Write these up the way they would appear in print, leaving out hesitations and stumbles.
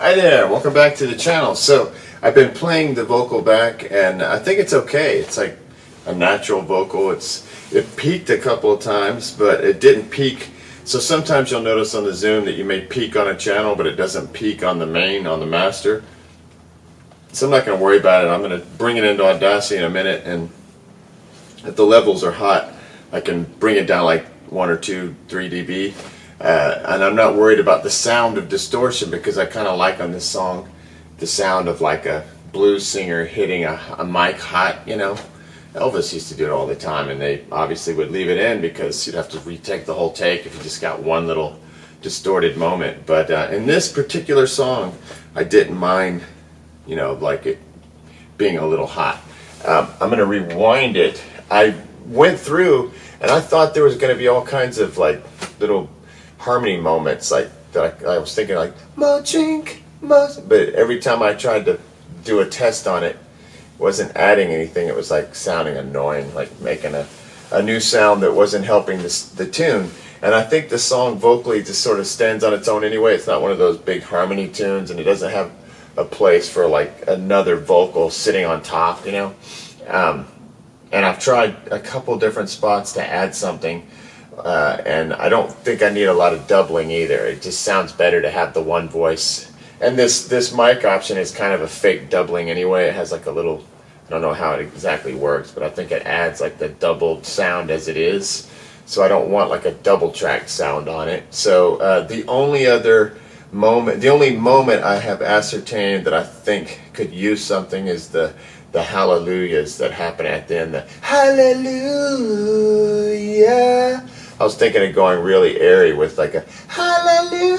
Hi there, welcome back to the channel. So I've been playing the vocal back and I think it's okay. It's like a natural vocal. It peaked a couple of times, but it didn't peak. So sometimes you'll notice on the Zoom that you may peak on a channel, but it doesn't peak on the main, on the master. So I'm not going to worry about it. I'm going to bring it into Audacity in a minute, and if the levels are hot, I can bring it down like 1 or 2, 3 dB. And I'm not worried about the sound of distortion, because I kind of like on this song the sound of like a blues singer hitting a mic hot, you know. Elvis used to do it all the time, and they obviously would leave it in because you'd have to retake the whole take if you just got one little distorted moment. But in this particular song, I didn't mind, you know, like it being a little hot. I'm going to rewind it. I went through and I thought there was going to be all kinds of like little harmony moments, like that I was thinking like more drink, more, but every time I tried to do a test on it, wasn't adding anything. It was like sounding annoying, like making a new sound that wasn't helping the tune. And I think the song vocally just sort of stands on its own anyway. It's not one of those big harmony tunes, and it doesn't have a place for like another vocal sitting on top, you know. And I've tried a couple different spots to add something. And I don't think I need a lot of doubling either. It just sounds better to have the one voice. And this mic option is kind of a fake doubling anyway. It has like a little, I don't know how it exactly works, but I think it adds like the doubled sound as it is. So I don't want like a double track sound on it. So the only moment I have ascertained that I think could use something is the hallelujahs that happen at the end. The hallelujah. I was thinking of going really airy with like a hallelujah,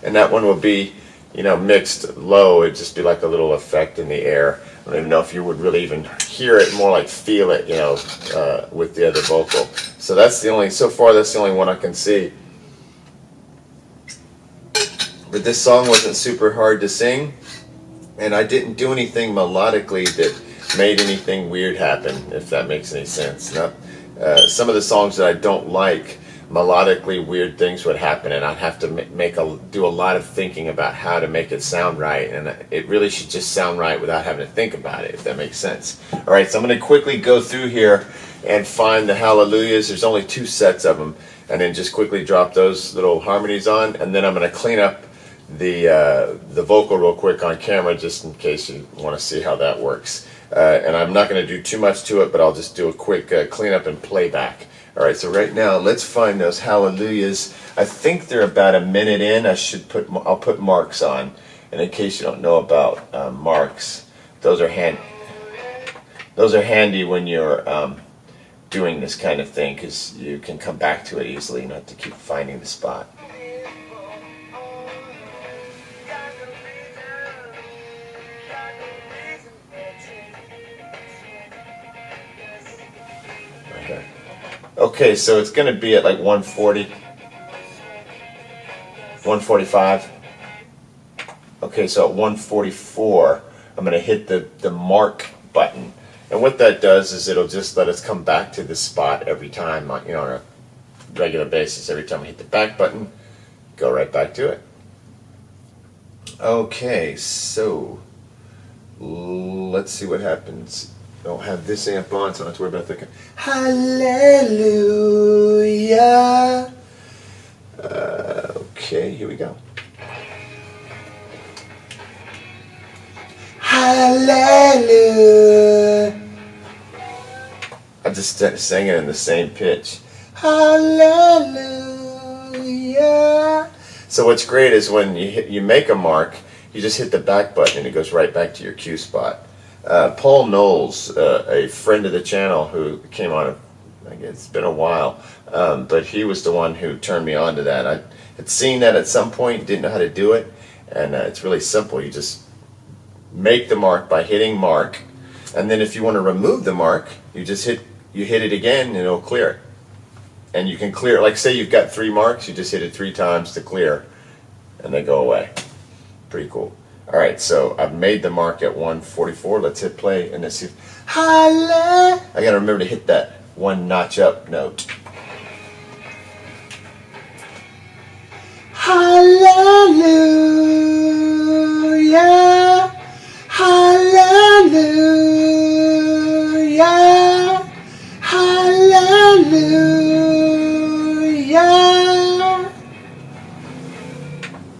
and that one would be, you know, mixed low. It'd just be like a little effect in the air. I don't even know if you would really even hear it, more like feel it, you know, with the other vocal. So that's the only, so far that's the only one I can see. But this song wasn't super hard to sing, and I didn't do anything melodically that made anything weird happen, if that makes any sense. Not, some of the songs that I don't like, melodically weird things would happen, and I'd have to do a lot of thinking about how to make it sound right, and it really should just sound right without having to think about it, if that makes sense. Alright, so I'm going to quickly go through here and find the hallelujahs. There's only 2 sets of them, and then just quickly drop those little harmonies on, and then I'm going to clean up the vocal real quick on camera, just in case you want to see how that works. And I'm not going to do too much to it, but I'll just do a quick cleanup and playback. Alright, so right now let's find those hallelujahs. I think they're about a minute in. I'll put marks on. And in case you don't know about marks, those are handy when you're doing this kind of thing, because you can come back to it easily, not to keep finding the spot. Okay, so it's going to be at like 140, 145. Okay, so at 144, I'm going to hit the mark button. And what that does is it'll just let us come back to this spot every time, you know, on a regular basis. Every time I hit the back button, go right back to it. Okay, so let's see what happens. I don't have this amp on, so I don't have to worry about that. Hallelujah. Okay, here we go. Hallelujah. I just sang it in the same pitch. Hallelujah. So what's great is when you make a mark, you just hit the back button and it goes right back to your cue spot. Paul Knowles, a friend of the channel who came on, I guess it's been a while, but he was the one who turned me on to that. I had seen that at some point, didn't know how to do it, and it's really simple. You just make the mark by hitting mark, and then if you want to remove the mark, you just hit it again and it'll clear it. And you can clear, like say you've got 3 marks, you just hit it 3 times to clear, and they go away. Pretty cool. Alright, so I've made the mark at 144. Let's hit play and let's see. I gotta remember to hit that 1 notch up note. Hallelujah, hallelujah, hallelujah.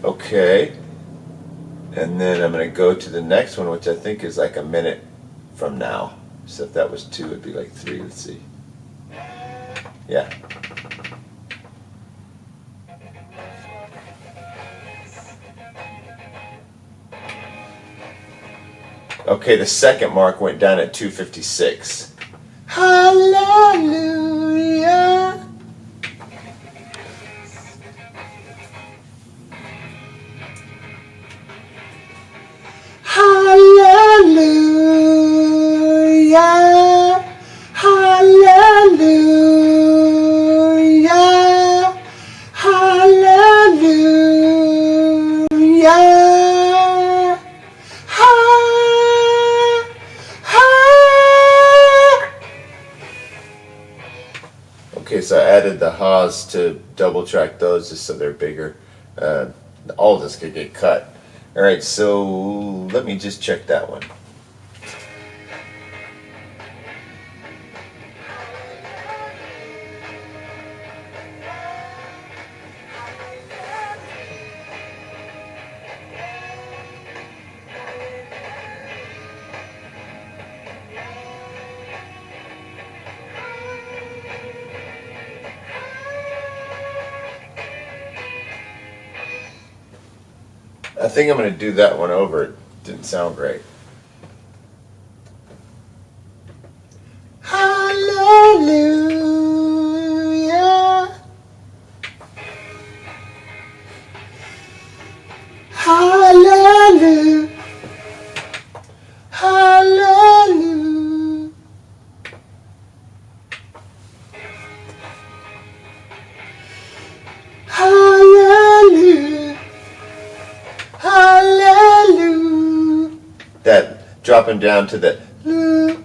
Okay, and then I'm going to go to the next one, which I think is like a minute from now. So if that was 2, it'd be like 3. Let's see. Yeah. Okay, the second mark went down at 2:56. Hallelujah. Hallelujah. Hallelujah. Hallelujah. Okay, so I added the ha's to double track those just so they're bigger. All of this could get cut. All right, so let me just check that one. I think I'm going to do that one over. It didn't sound great. Hallelujah. Hallelujah. Hallelujah. Hallelujah. Hallelujah. That dropping down to the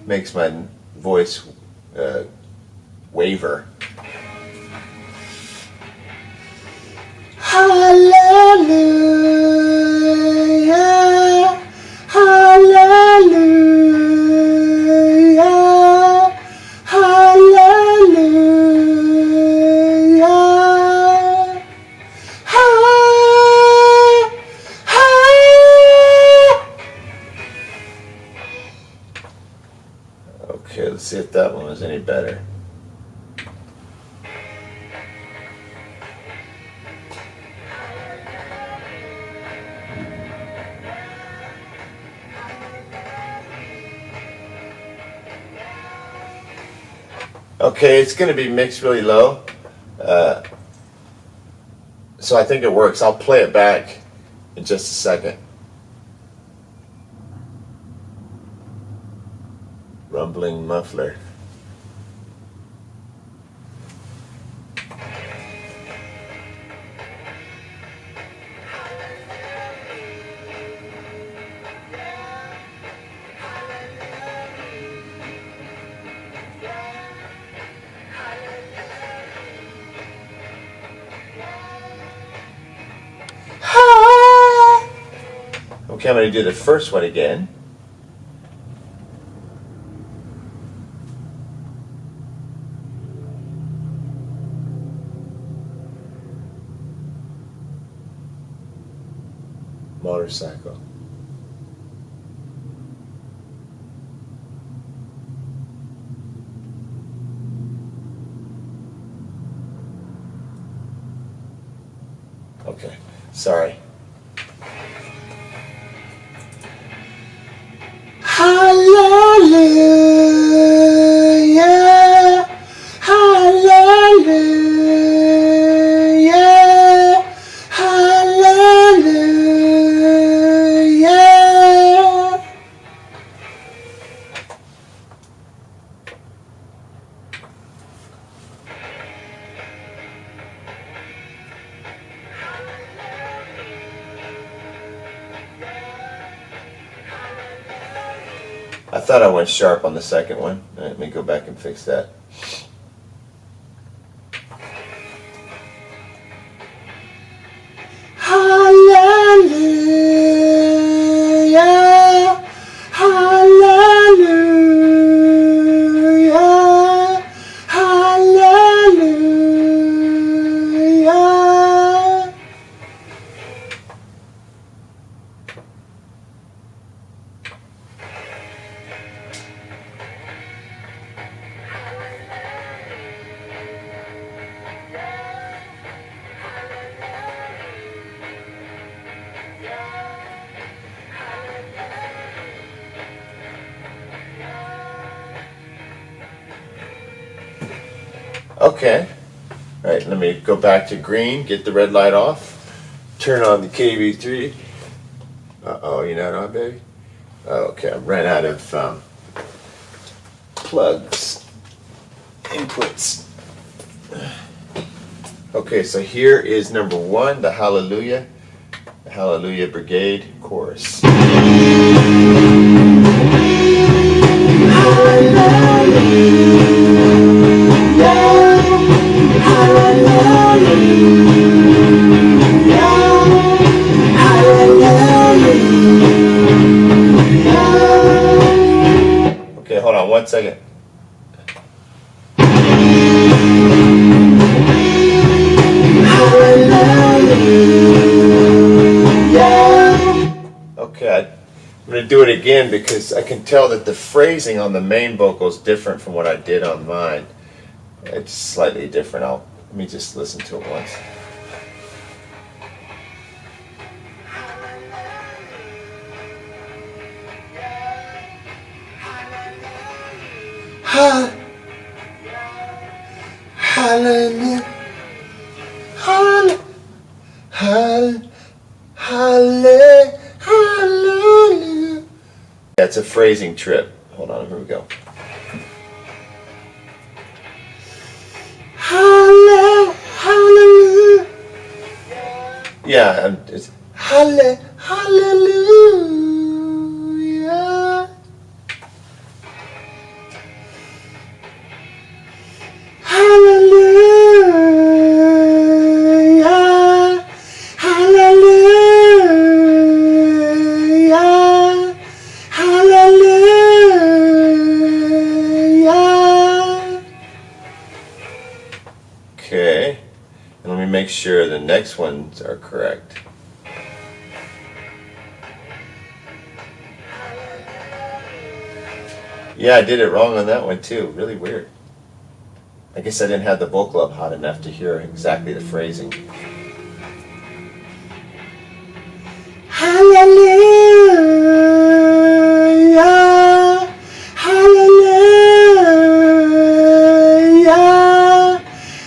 makes my voice waver. Hallelujah. Hallelujah. Hallelujah. Okay, let's see if that one was any better. Okay, it's going to be mixed really low. So I think it works. I'll play it back in just a second. Rumbling muffler. Okay, I'm going to do the first one again. Motorcycle. Okay, sorry. Hallelujah. Hallelujah. Hallelujah. I thought I went sharp on the second one. Let me go back and fix that. Okay. All right, let me go back to green, get the red light off, turn on the KV3. Uh-oh, you're not on, baby? Oh, okay, I ran out of plugs, inputs. Okay, so here is number 1, the Hallelujah Brigade chorus. Okay, hold on 1 second. Okay, I'm going to do it again because I can tell that the phrasing on the main vocal is different from what I did on mine. It's slightly different. Let me just listen to it once. Hallelujah. Hallelujah. That's a phrasing trip. Hold on, here we go. Hallelujah. Yeah, it's hallelujah. Hallelujah. Hallelujah. Hallelujah. Okay, and let me make sure the next ones are correct. Yeah, I did it wrong on that one too. Really weird. I guess I didn't have the vocal up hot enough to hear exactly the phrasing. Hallelujah. Hallelujah.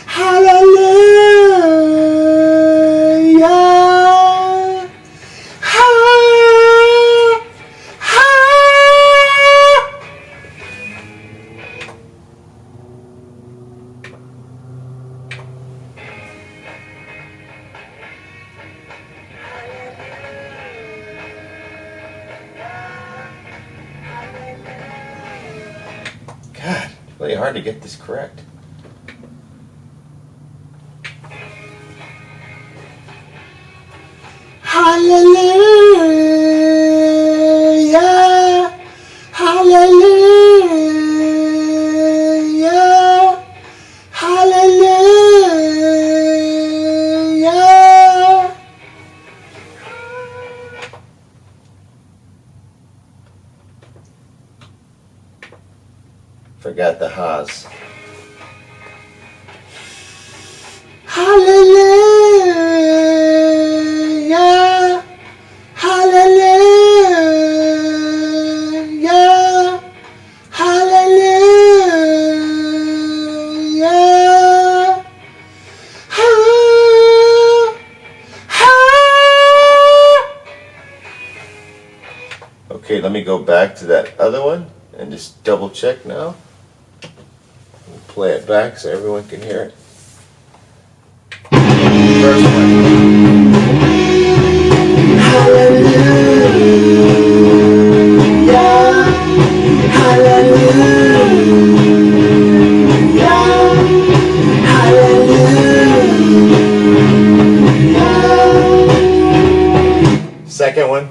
Hallelujah. God, it's really hard to get this correct. Hallelujah. Hallelujah. Hallelujah. Forgot the ha's. Hallelujah. Hallelujah. Hallelujah. Okay, let me go back to that other one and just double check now. We'll play it back so everyone can hear it. First one. Hallelujah. Hallelujah. Hallelujah. Second one.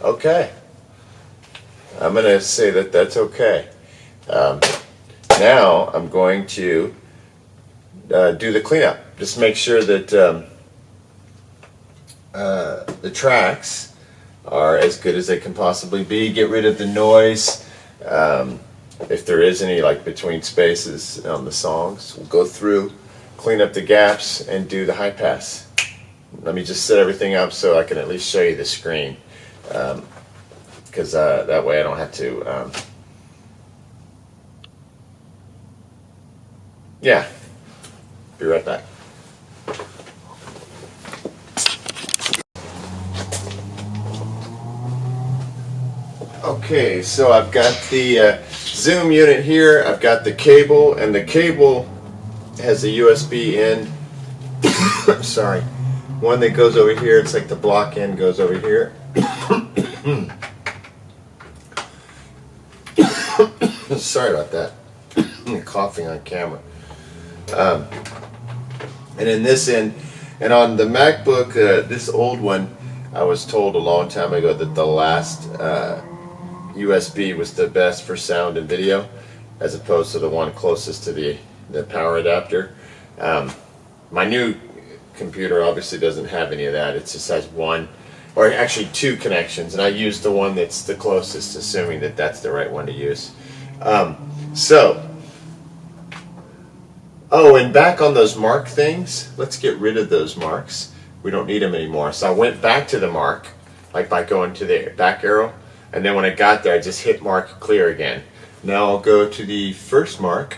Okay. I'm going to say that that's okay. Now I'm going to do the cleanup. Just make sure that the tracks are as good as they can possibly be. Get rid of the noise. If there is any like between spaces on the songs, we'll go through, clean up the gaps, and do the high pass. Let me just set everything up so I can at least show you the screen, because that way I don't have to. Yeah, be right back. Okay, so I've got the Zoom unit here. I've got the cable, and the cable has a USB end. Sorry, one that goes over here. It's like the block end goes over here. Sorry about that. I'm coughing on camera. And in this end, and on the MacBook, this old one, I was told a long time ago that the last USB was the best for sound and video, as opposed to the one closest to the power adapter. My new computer obviously doesn't have any of that. It just has one, or actually two connections, and I use the one that's the closest, assuming that that's the right one to use. Oh, and back on those mark things, let's get rid of those marks. We don't need them anymore. So I went back to the mark, like by going to the back arrow, and then when I got there, I just hit mark clear again. Now I'll go to the first mark.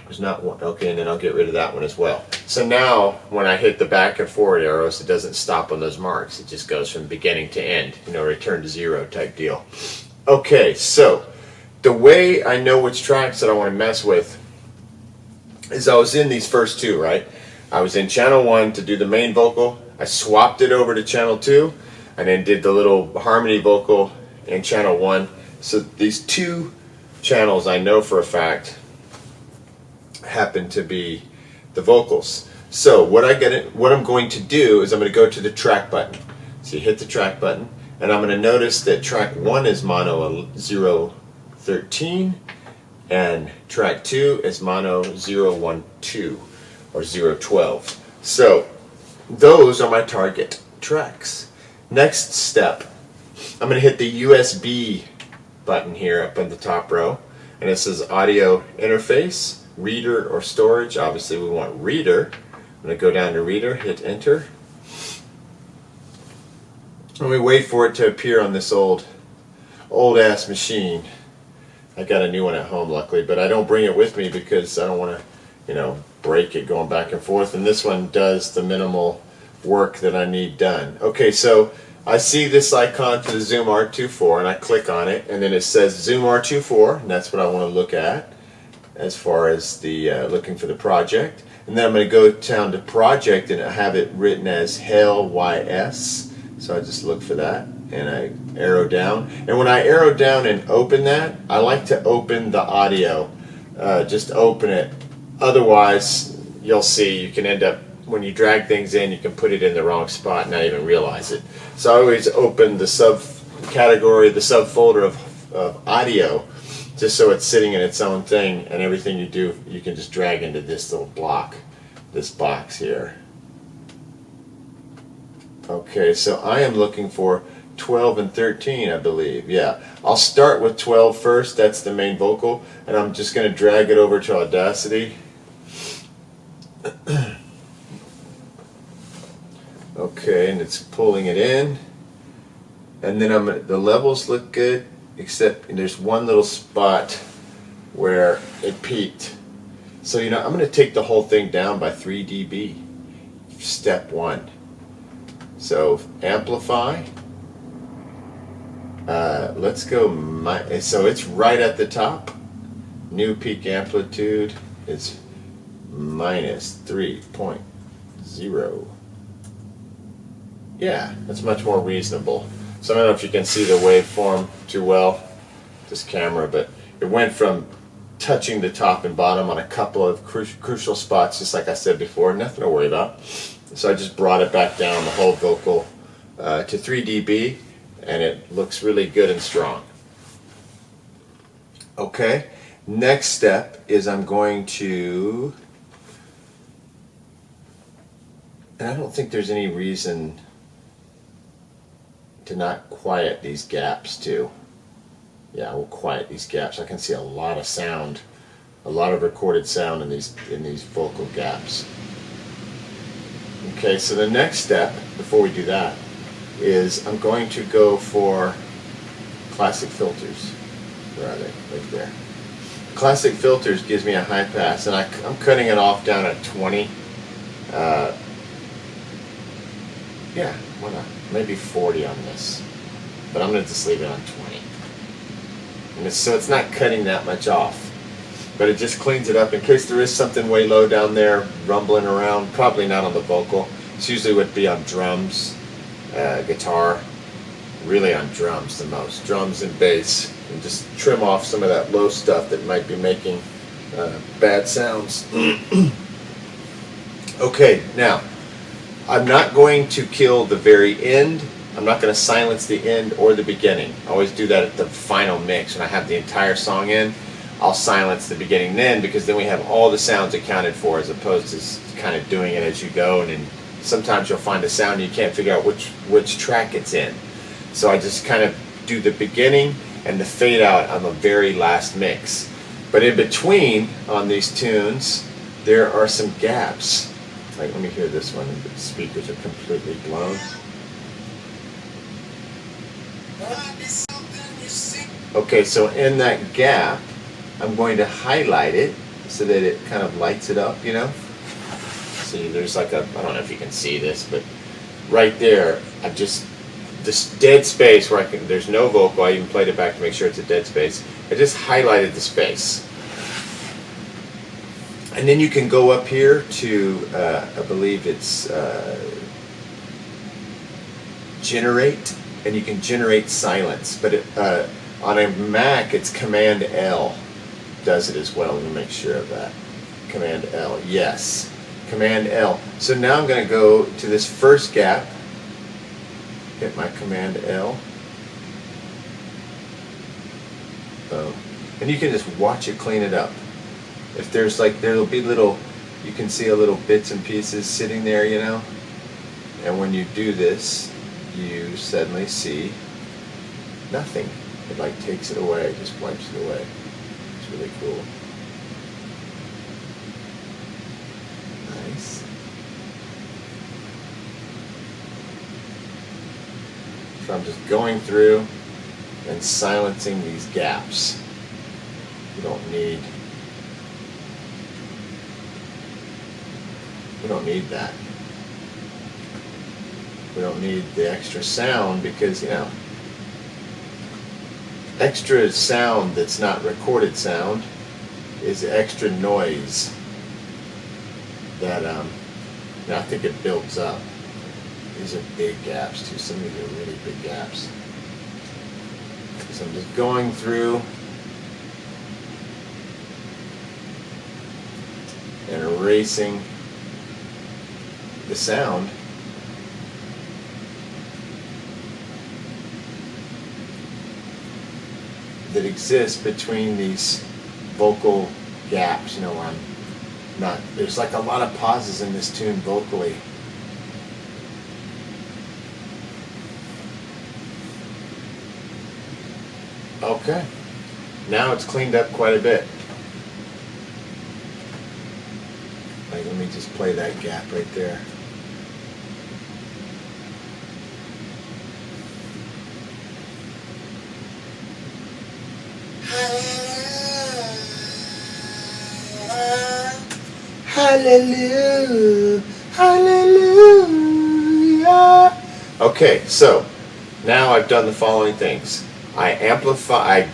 There's not one, okay, and then I'll get rid of that one as well. So now when I hit the back and forward arrows, it doesn't stop on those marks. It just goes from beginning to end, you know, return to zero type deal. Okay, so the way I know which tracks that I want to mess with is I was in these first two, right? I was in channel 1 to do the main vocal. I swapped it over to channel 2 and then did the little harmony vocal in channel 1. So these two channels I know for a fact happen to be the vocals. So what I'm going to do is I'm going to go to the track button. So you hit the track button, and I'm going to notice that track 1 is mono 013 and track 2 is mono 012 or 012. So those are my target tracks. Next step, I'm going to hit the USB button here up in the top row, and it says audio interface, reader or storage. Obviously we want reader. I'm going to go down to reader, hit enter, and we wait for it to appear on this old ass machine. I got a new one at home, luckily, but I don't bring it with me because I don't want to, you know, break it going back and forth. And this one does the minimal work that I need done. Okay, so I see this icon for the Zoom R24, and I click on it, and then it says Zoom R24, and that's what I want to look at as far as the looking for the project. And then I'm going to go down to project, and I have it written as HELL-YS. So I just look for that, and I arrow down. And when I arrow down and open that, I like to open the audio. Just open it. Otherwise, you'll see you can end up, when you drag things in, you can put it in the wrong spot and not even realize it. So I always open the subcategory, the subfolder of audio, just so it's sitting in its own thing, and everything you do, you can just drag into this little block, this box here. Okay, so I am looking for 12 and 13, I believe. Yeah, I'll start with 12 first. That's the main vocal, and I'm just going to drag it over to Audacity. Okay, and it's pulling it in, and then the levels look good, except there's one little spot where it peaked. So you know, I'm going to take the whole thing down by 3 dB. Step 1. So amplify. Let's go. So it's right at the top. New peak amplitude is minus 3.0. Yeah, that's much more reasonable. So I don't know if you can see the waveform too well, this camera, but it went from touching the top and bottom on a couple of crucial spots, just like I said before, nothing to worry about. So I just brought it back down, the whole vocal, to 3 dB, and it looks really good and strong. Okay, next step is I'm going to, and I don't think there's any reason to not quiet these gaps too. Yeah, we'll quiet these gaps. I can see a lot of sound, a lot of recorded sound in these vocal gaps. Okay, so the next step before we do that is I'm going to go for classic filters. Where are they? Right there. Classic filters gives me a high pass, and I'm cutting it off down at 20. Yeah, why not? Maybe 40 on this, but I'm going to just leave it on 20. And so it's not cutting that much off, but it just cleans it up in case there is something way low down there rumbling around. Probably not on the vocal. It's usually would be on drums, guitar, really on drums the most. Drums and bass, and just trim off some of that low stuff that might be making bad sounds. Okay, now I'm not going to kill the very end. I'm not going to silence the end or the beginning. I always do that at the final mix. When I have the entire song in, I'll silence the beginning then, because then we have all the sounds accounted for, as opposed to kind of doing it as you go. And then sometimes you'll find a sound and you can't figure out which track it's in. So I just kind of do the beginning and the fade out on the very last mix. But in between on these tunes, there are some gaps. Like, let me hear this one. The speakers are completely blown. Okay, so in that gap, I'm going to highlight it so that it kind of lights it up, you know? See, there's like a, I don't know if you can see this, but right there, I've just, this dead space where there's no vocal, I even played it back to make sure it's a dead space. I just highlighted the space. And then you can go up here to, I believe it's generate, and you can generate silence. But on a Mac, it's Command L does it as well. Let me make sure of that. Command L, yes. Command L. So now I'm going to go to this first gap, hit my Command L. Boom. And you can just watch it clean it up. If there's like, there'll be little, you can see a little bits and pieces sitting there, you know. And when you do this, you suddenly see nothing. It like takes it away, just wipes it away. It's really cool. Nice. So I'm just going through and silencing these gaps. We don't need that. We don't need the extra sound because, you know, extra sound that's not recorded sound is extra noise that I think it builds up. These are big gaps too. Some of these are really big gaps. So I'm just going through and erasing the sound. That exists between these vocal gaps, you know, where I'm not, there's like a lot of pauses in this tune vocally. Okay, now it's cleaned up quite a bit. Like, let me just play that gap right there. Hallelujah, hallelujah. Okay, so now I've done the following things. I amplified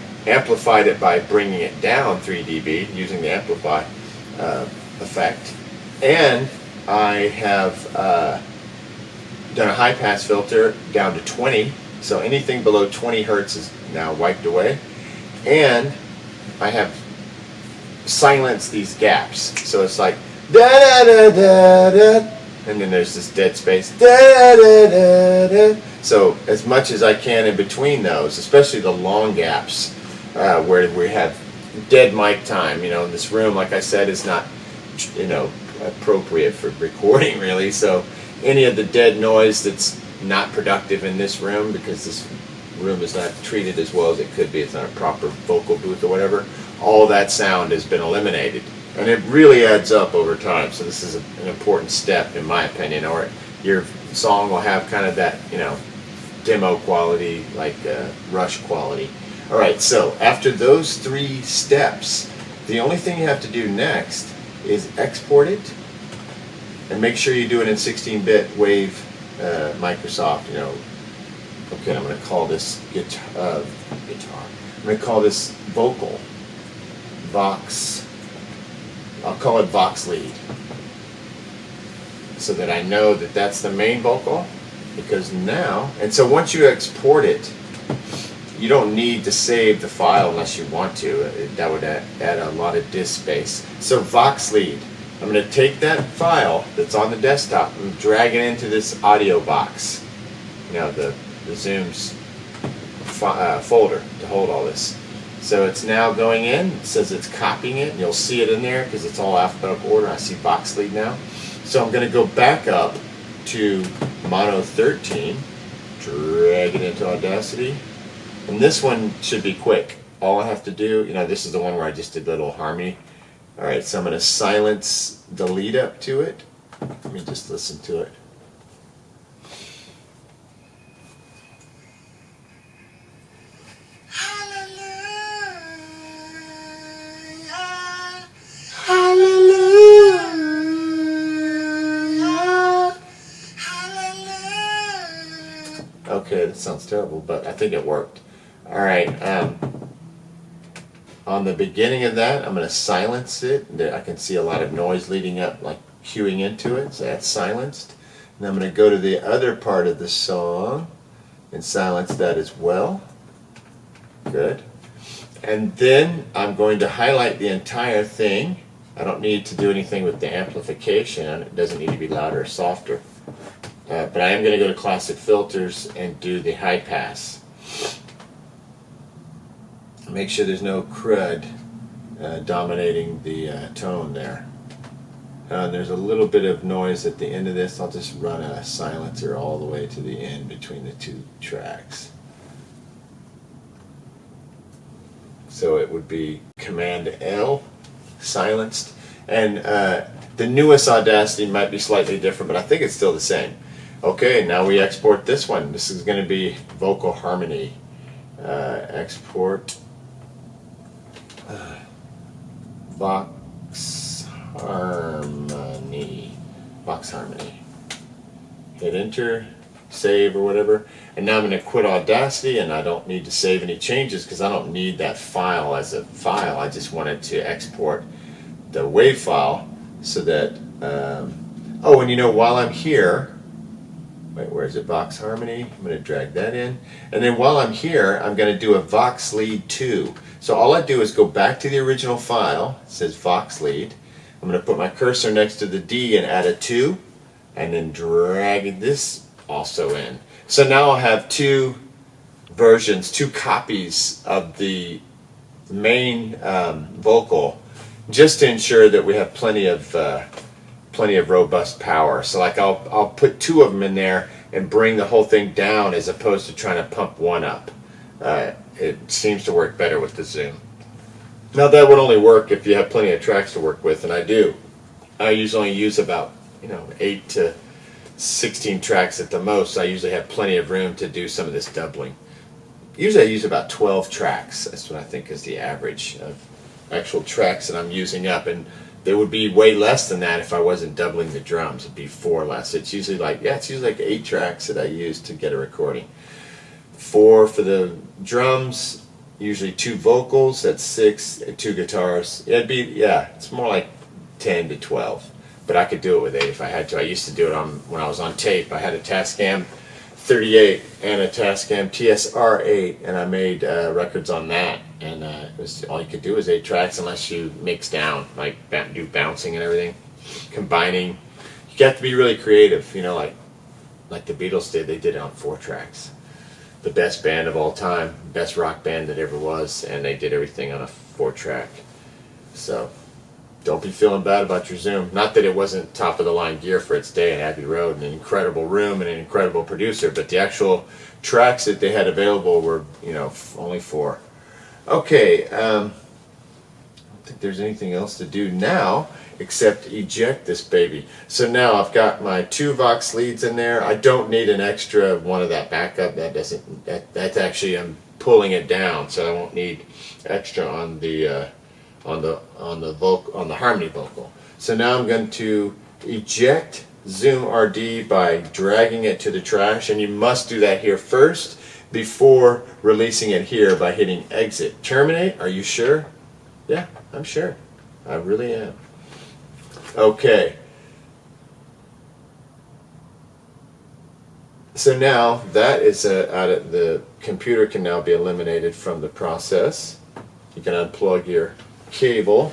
it by bringing it down 3 dB using the amplify effect, and I have done a high pass filter down to 20, so anything below 20 hertz is now wiped away, and I have silenced these gaps, so it's like da da da da da, and then there's this dead space da da da da. So as much as I can in between those, especially the long gaps where we have dead mic time. You know, this room, like I said, is not, you know, appropriate for recording really. So any of the dead noise that's not productive in this room because this room is not treated as well as it could be. It's not a proper vocal booth or whatever. All that sound has been eliminated, and it really adds up over time. So this is an important step, in my opinion, or your song will have kind of that, you know, demo quality, like Rush quality. All right, so after those 3 steps, the only thing you have to do next is export it, and make sure you do it in 16-bit Wave Microsoft, you know. Okay, I'm going to call this guitar. I'm going to call this vocal. Vox. I'll call it Vox lead, so that I know that that's the main vocal. Because now, and so once you export it, you don't need to save the file unless you want to. That would add a lot of disk space. So Vox lead. I'm going to take that file that's on the desktop and drag it into this audio box. You know, the Zoom's folder to hold all this. So it's now going in. It says it's copying it. And you'll see it in there because it's all alphabetical order. I see Vox lead now. So I'm going to go back up to Mono 13, drag it into Audacity. And this one should be quick. All I have to do, you know, this is the one where I just did a little harmony. All right, so I'm going to silence the lead up to it. Let me just listen to it. Okay, that sounds terrible, but I think it worked. All right, on the beginning of that, I'm going to silence it. I can see a lot of noise leading up, like cueing into it, so that's silenced. And I'm going to go to the other part of the song and silence that as well. Good. And then I'm going to highlight the entire thing. I don't need to do anything with the amplification. It doesn't need to be louder or softer. But I am going to go to Classic Filters and do the high pass. Make sure there's no crud dominating the tone there. There's a little bit of noise at the end of this. I'll just run a silencer all the way to the end between the 2 tracks. So it would be Command L, silenced. And the newest Audacity might be slightly different, but I think it's still the same. Okay, now we export this one. This is going to be vocal harmony. Export Vox harmony. Vox harmony. Hit enter, save or whatever. And now I'm going to quit Audacity, and I don't need to save any changes because I don't need that file as a file. I just wanted to export the WAV file so that. Oh, and you know, while I'm here. Wait, where is it? Vox harmony. I'm going to drag that in. And then while I'm here, I'm going to do a Vox lead 2. So all I do is go back to the original file. It says Vox lead. I'm going to put my cursor next to the D and add a 2. And then drag this also in. So now I'll have 2 versions, 2 copies of the main vocal, just to ensure that we have plenty of robust power. So like I'll put 2 of them in there and bring the whole thing down as opposed to trying to pump one up. It seems to work better with the Zoom. Now that would only work if you have plenty of tracks to work with, and I do. I usually use about 8 to 16 tracks at the most. I usually have plenty of room to do some of this doubling. Usually I use about 12 tracks. That's what I think is the average of actual tracks that I'm using up, and there would be way less than that if I wasn't doubling the drums. It'd be 4 less. It's usually like 8 tracks that I use to get a recording. 4 for the drums, usually 2 vocals, that's 6, and 2 guitars. It'd be, it's more like 10 to 12. But I could do it with 8 if I had to. I used to do it when I was on tape. I had a Tascam 38 and a Tascam TSR8, and I made records on that. And it was all you could do was 8 tracks unless you mix down, like do bouncing and everything, combining. You have to be really creative, like the Beatles did. They did it on 4 tracks. The best band of all time, best rock band that ever was, and they did everything on a 4-track. So don't be feeling bad about your Zoom. Not that it wasn't top of the line gear for its day in Abbey Road and an incredible room and an incredible producer, but the actual tracks that they had available were, you know, only 4. Okay, I don't think there's anything else to do now except eject this baby. So now I've got my 2 Vox leads in there. I don't need an extra one of that backup. That's actually, I'm pulling it down, so I won't need extra on the harmony vocal. So now I'm going to eject Zoom RD by dragging it to the trash, and you must do that here first before releasing it here by hitting exit. Terminate, are you sure? Yeah, I'm sure. I really am. Okay. So now that is the computer can now be eliminated from the process. You can unplug your cable.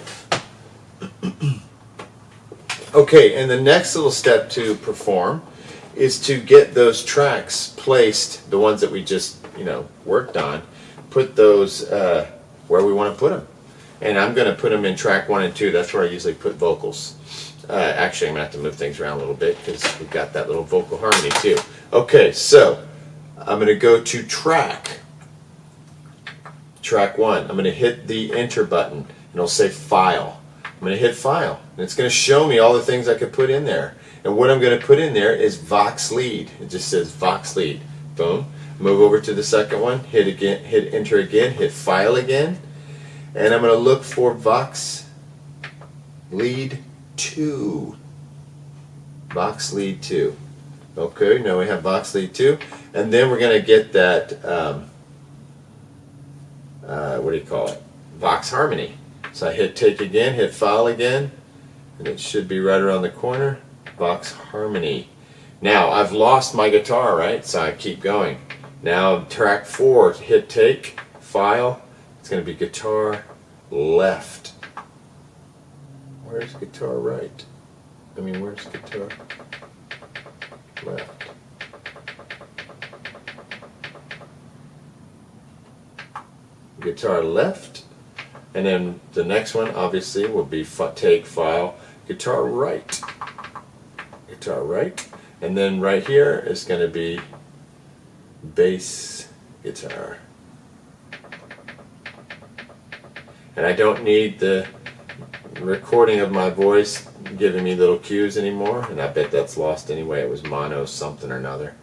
Okay, and the next little step to perform is to get those tracks placed, the ones that we just, you know, worked on, put those where we want to put them. And I'm going to put them in track 1 and 2. That's where I usually put vocals. Actually, I'm going to have to move things around a little bit because we've got that little vocal harmony too. Okay, so I'm going to go to track 1. I'm going to hit the enter button and it'll say file. I'm going to hit file and it's going to show me all the things I could put in there. And what I'm going to put in there is Vox lead. It just says Vox lead. Boom. Move over to the second one, hit enter again, hit file again, and I'm going to look for Vox lead 2. Vox lead 2. Okay, now we have Vox lead 2, and then we're going to get that what do you call it? Vox harmony. So I hit take again, hit file again, and it should be right around the corner. Vox harmony. Now I've lost my guitar, right? So I keep going. Now track 4, hit take, file. It's going to be guitar left. Where's guitar right? I mean, where's guitar left? Guitar left, and then the next one obviously will be take, file, guitar right. Guitar right, and then right here is going to be bass guitar. And I don't need the recording of my voice giving me little cues anymore, and I bet that's lost anyway. It was mono something or another.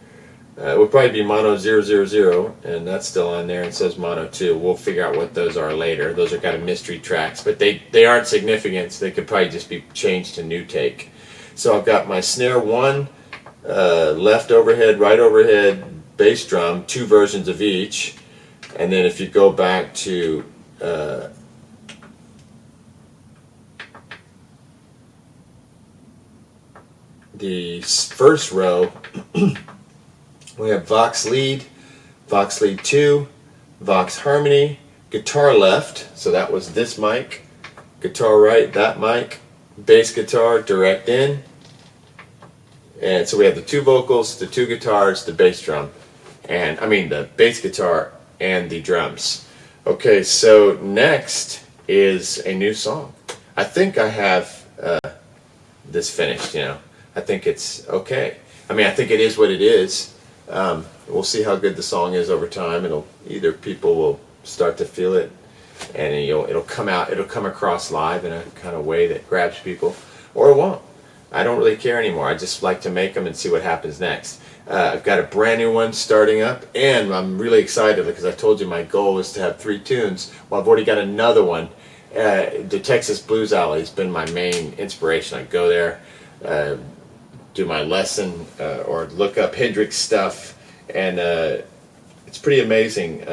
It would probably be mono 000, and that's still on there, and so is mono 2. We'll figure out what those are later. Those are kind of mystery tracks, but they aren't significant, so they could probably just be changed to new take. So I've got my snare 1, left overhead, right overhead, bass drum, 2 versions of each, and then if you go back to the first row, we have Vox lead 2, Vox harmony, guitar left, so that was this mic, guitar right, that mic, bass guitar, direct in, and so we have the 2 vocals, the 2 guitars, the bass drum, and I mean the bass guitar and the drums. Okay, so next is a new song. I think I have this finished, you know. I think it's okay. I mean, I think it is what it is. We'll see how good the song is over time. Either people will start to feel it, and it'll come across live in a kind of way that grabs people, or it won't. I don't really care anymore. I just like to make them and see what happens next. I've got a brand new one starting up, and I'm really excited because I told you my goal is to have 3 tunes. Well, I've already got another one. The Texas Blues Alley has been my main inspiration. I go there, do my lesson, or look up Hendrix stuff, and it's pretty amazing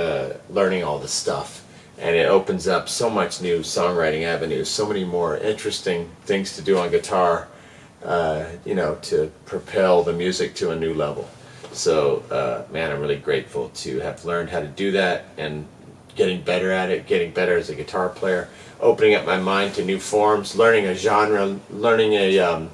learning all this stuff. And it opens up so much new songwriting avenues, so many more interesting things to do on guitar, you know, to propel the music to a new level. So, man, I'm really grateful to have learned how to do that and getting better at it, getting better as a guitar player, opening up my mind to new forms, learning a genre, learning a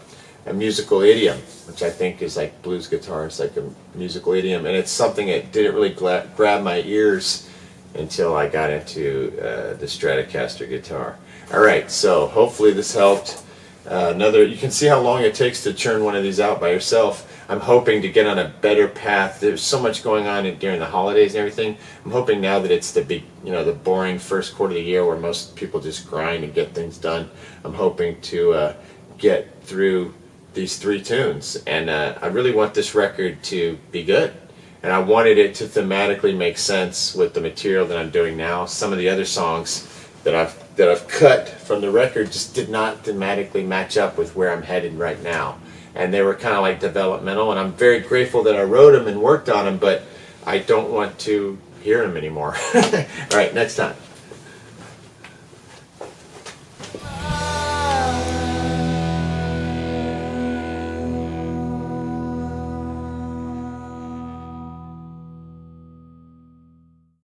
musical idiom, which I think is like blues guitar. It's like a musical idiom, and it's something that didn't really grab my ears until I got into the Stratocaster guitar. All right, so hopefully this helped. You can see how long it takes to churn one of these out by yourself. I'm hoping to get on a better path. There's so much going on during the holidays and everything. I'm hoping now that it's the boring first quarter of the year where most people just grind and get things done. I'm hoping to get through these 3 tunes, and I really want this record to be good. And I wanted it to thematically make sense with the material that I'm doing now. Some of the other songs that I've cut from the record just did not thematically match up with where I'm headed right now. And they were kind of like developmental, and I'm very grateful that I wrote them and worked on them, but I don't want to hear them anymore. All right, next time.